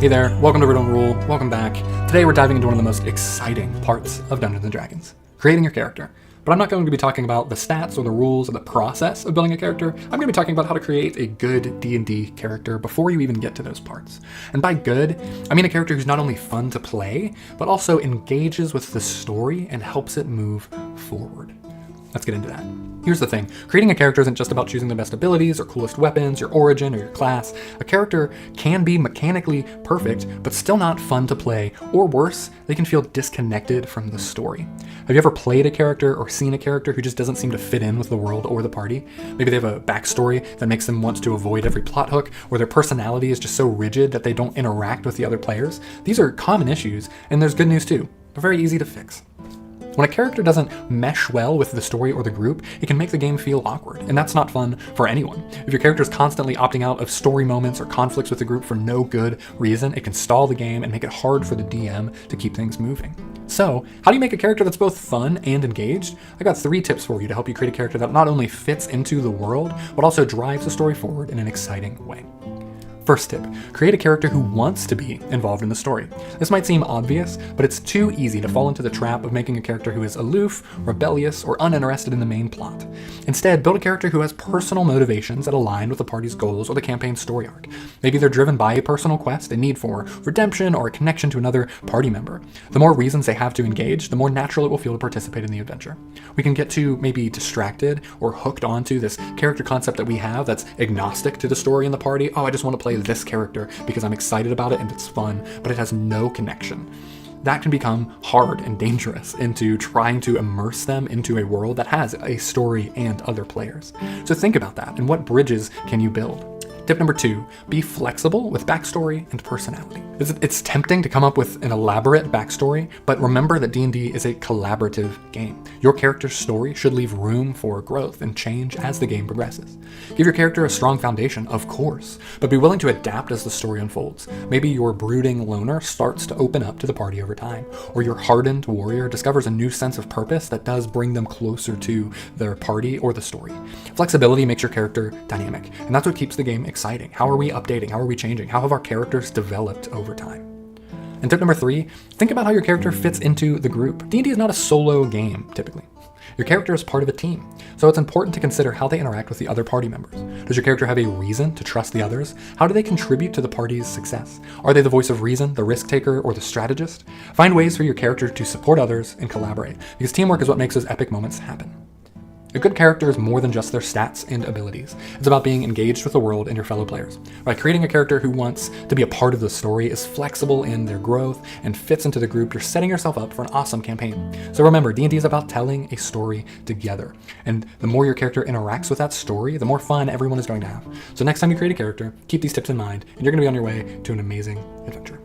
Hey there, welcome to Riddle and Rule, welcome back. Today we're diving into one of the most exciting parts of Dungeons & Dragons, creating your character. But I'm not going to be talking about the stats or the rules or the process of building a character. I'm going to be talking about how to create a good D&D character before you even get to those parts. And by good, I mean a character who's not only fun to play, but also engages with the story and helps it move forward. Let's get into that. Here's the thing, creating a character isn't just about choosing the best abilities or coolest weapons, your origin or your class. A character can be mechanically perfect, but still not fun to play, or worse, they can feel disconnected from the story. Have you ever played a character or seen a character who just doesn't seem to fit in with the world or the party? Maybe they have a backstory that makes them want to avoid every plot hook, or their personality is just so rigid that they don't interact with the other players. These are common issues, and there's good news too. They're very easy to fix. When a character doesn't mesh well with the story or the group, it can make the game feel awkward, and that's not fun for anyone. If your character is constantly opting out of story moments or conflicts with the group for no good reason, it can stall the game and make it hard for the DM to keep things moving. So, how do you make a character that's both fun and engaged? I got 3 tips for you to help you create a character that not only fits into the world, but also drives the story forward in an exciting way. First tip, create a character who wants to be involved in the story. This might seem obvious, but it's too easy to fall into the trap of making a character who is aloof, rebellious, or uninterested in the main plot. Instead, build a character who has personal motivations that align with the party's goals or the campaign's story arc. Maybe they're driven by a personal quest, a need for redemption, or a connection to another party member. The more reasons they have to engage, the more natural it will feel to participate in the adventure. We can get too maybe distracted or hooked onto this character concept that we have that's agnostic to the story and the party. Oh, I just want to play this character because I'm excited about it and it's fun, but it has no connection. That can become hard and dangerous into trying to immerse them into a world that has a story and other players. So think about that, and what bridges can you build? Tip number 2, be flexible with backstory and personality. It's tempting to come up with an elaborate backstory, but remember that D&D is a collaborative game. Your character's story should leave room for growth and change as the game progresses. Give your character a strong foundation, of course, but be willing to adapt as the story unfolds. Maybe your brooding loner starts to open up to the party over time, or your hardened warrior discovers a new sense of purpose that does bring them closer to their party or the story. Flexibility makes your character dynamic, and that's what keeps the game exciting. How are we updating? How are we changing? How have our characters developed over time? And tip number 3, think about how your character fits into the group. D&D is not a solo game, typically. Your character is part of a team, so it's important to consider how they interact with the other party members. Does your character have a reason to trust the others? How do they contribute to the party's success? Are they the voice of reason, the risk taker, or the strategist? Find ways for your character to support others and collaborate, because teamwork is what makes those epic moments happen. A good character is more than just their stats and abilities. It's about being engaged with the world and your fellow players. By creating a character who wants to be a part of the story, is flexible in their growth, and fits into the group, you're setting yourself up for an awesome campaign. So remember, D&D is about telling a story together. And the more your character interacts with that story, the more fun everyone is going to have. So next time you create a character, keep these tips in mind, and you're going to be on your way to an amazing adventure.